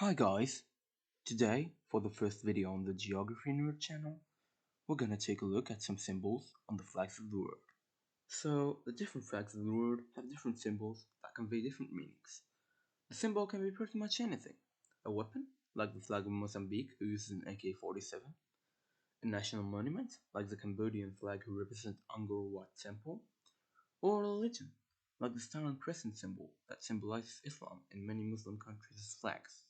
Hi guys, today for the first video on the Geography Nerd channel, we're gonna take a look at some symbols on the flags of the world. So, the different flags of the world have different symbols that convey different meanings. The symbol can be pretty much anything. A weapon, like the flag of Mozambique who uses an AK-47. A national monument, like the Cambodian flag who represents Angkor Wat Temple. Or a religion, like the Star and Crescent symbol that symbolizes Islam in many Muslim countries' flags.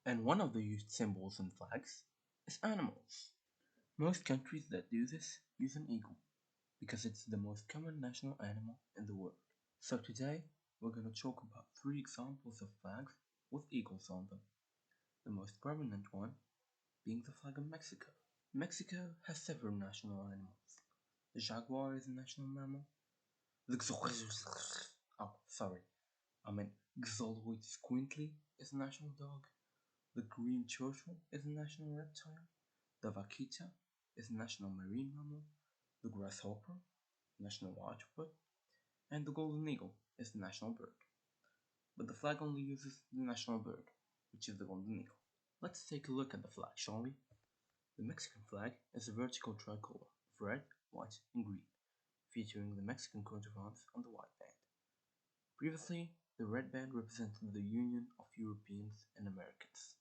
And one of the used symbols and flags is animals. Most countries that do this use an eagle because it's the most common national animal in the world. So today we're going to talk about 3 examples of flags with eagles on them. The most prominent one being the flag of Mexico. Mexico has several national animals. The jaguar is a national mammal. The Xoloides squintly is a national dog. The green turtle is a national reptile. The vaquita is a national marine mammal. The grasshopper, national octopus, and the golden eagle is the national bird. But the flag only uses the national bird, which is the golden eagle. Let's take a look at the flag, shall we? The Mexican flag is a vertical tricolor of red, white, and green, featuring the Mexican coat of arms on the white band. Previously, the red band represented the union of Europeans and Americans.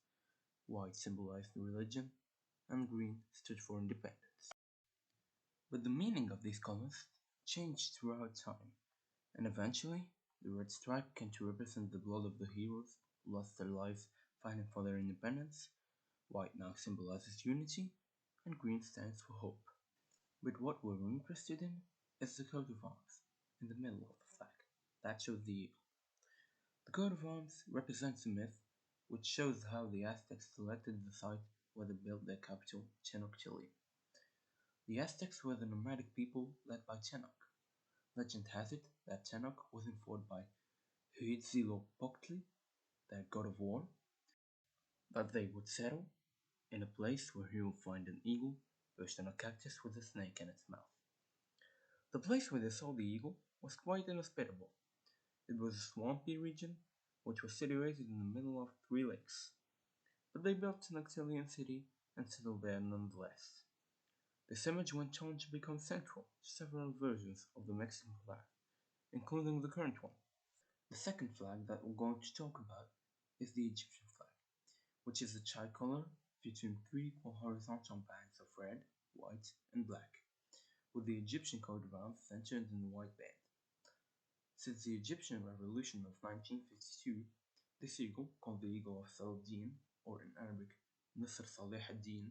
White symbolized religion, and green stood for independence. But the meaning of these colors changed throughout time, and eventually the red stripe came to represent the blood of the heroes who lost their lives fighting for their independence. White now symbolizes unity, and green stands for hope. But what we're interested in is the coat of arms in the middle of the flag. That shows the eagle. The coat of arms represents a myth which shows how the Aztecs selected the site where they built their capital, Tenochtitlan. The Aztecs were the nomadic people led by Tenoch. Legend has it that Tenoch was informed by Huitzilopochtli, their god of war, that they would settle in a place where he would find an eagle perched on a cactus with a snake in its mouth. The place where they saw the eagle was quite inhospitable. It was a swampy region which was situated in the middle of 3 lakes. But they built an Tenochtitlan city and settled there nonetheless. This image went on to become central to several versions of the Mexican flag, including the current one. The second flag that we're going to talk about is the Egyptian flag, which is a tricolor featuring 3 equal horizontal bands of red, white, and black, with the Egyptian coat of arms centered in the white band. Since the Egyptian Revolution of 1952, this eagle, called the Eagle of Saladin, or in Arabic Nasr Saleh ad-Din,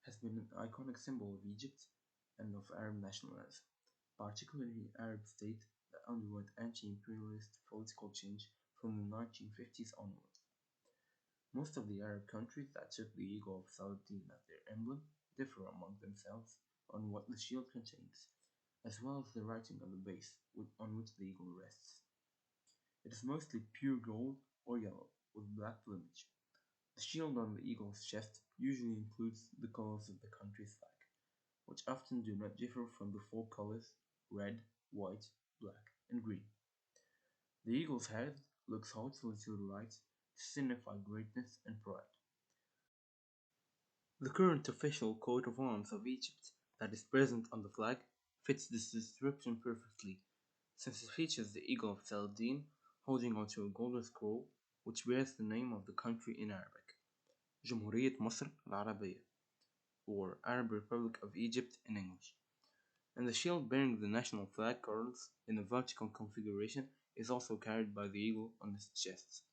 has been an iconic symbol of Egypt and of Arab nationalism, particularly Arab states that underwent anti-imperialist political change from the 1950s onwards. Most of the Arab countries that took the Eagle of Saladin as their emblem differ among themselves on what the shield contains, as well as the writing on the base on which the eagle rests. It is mostly pure gold or yellow with black plumage. The shield on the eagle's chest usually includes the colors of the country's flag, which often do not differ from the 4 colors red, white, black, and green. The eagle's head looks haughtily to the right to signify greatness and pride. The current official coat of arms of Egypt that is present on the flag fits this description perfectly, since it features the eagle of Saladin holding onto a golden scroll which bears the name of the country in Arabic, جمهورية مصر العربية, or Arab Republic of Egypt in English. And the shield bearing the national flag curls in a vertical configuration is also carried by the eagle on its chest.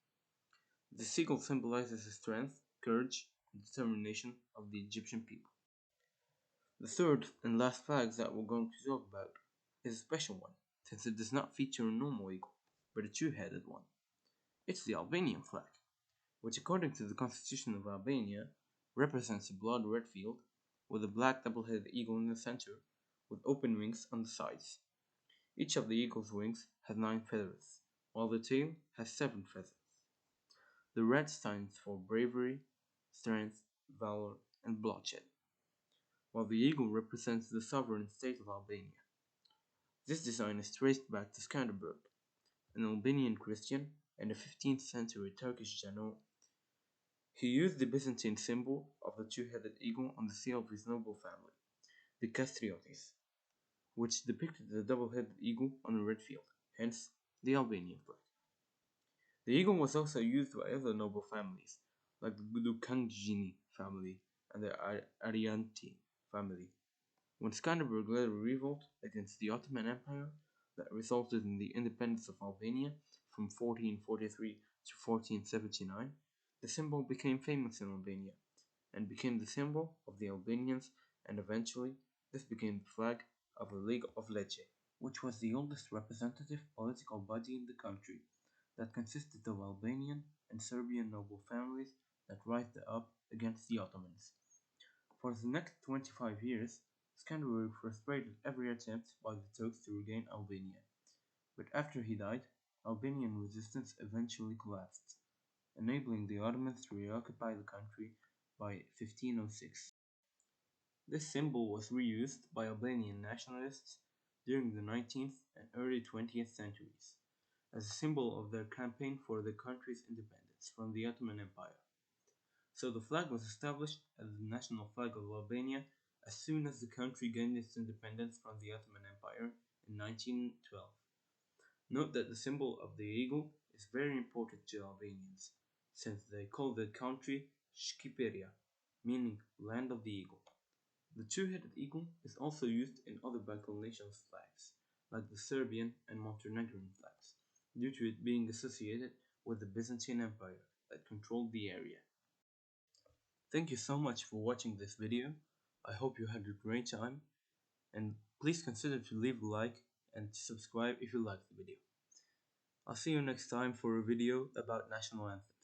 This eagle symbolizes the strength, courage, and determination of the Egyptian people. The third and last flag that we're going to talk about is a special one, since it does not feature a normal eagle, but a 2-headed one. It's the Albanian flag, which according to the constitution of Albania represents a blood red field with a black double-headed eagle in the center with open wings on the sides. Each of the eagle's wings has 9 feathers, while the tail has 7 feathers. The red stands for bravery, strength, valor, and bloodshed, while the eagle represents the sovereign state of Albania. This design is traced back to Skanderbeg, an Albanian Christian and a 15th century Turkish general He used the Byzantine symbol of the two-headed eagle on the seal of his noble family, the Castriotes, which depicted the double-headed eagle on a red field, hence the Albanian flag. The eagle was also used by other noble families, like the Dukangini family and the Arianti family. When Skanderberg led a revolt against the Ottoman Empire that resulted in the independence of Albania from 1443 to 1479, the symbol became famous in Albania and became the symbol of the Albanians, and eventually this became the flag of the League of Lecce, which was the oldest representative political body in the country that consisted of Albanian and Serbian noble families that rised up against the Ottomans. For the next 25 years, Skanderberg frustrated every attempt by the Turks to regain Albania, but after he died, Albanian resistance eventually collapsed, enabling the Ottomans to reoccupy the country by 1506. This symbol was reused by Albanian nationalists during the 19th and early 20th centuries as a symbol of their campaign for the country's independence from the Ottoman Empire. So the flag was established as the national flag of Albania as soon as the country gained its independence from the Ottoman Empire in 1912. Note that the symbol of the eagle is very important to Albanians, since they call the country Shqiperia, meaning land of the eagle. The two-headed eagle is also used in other Balkan nations' flags, like the Serbian and Montenegrin flags, due to it being associated with the Byzantine Empire that controlled the area. Thank you so much for watching this video. I hope you had a great time, and please consider to leave a like and subscribe if you liked the video. I'll see you next time for a video about National Anthem.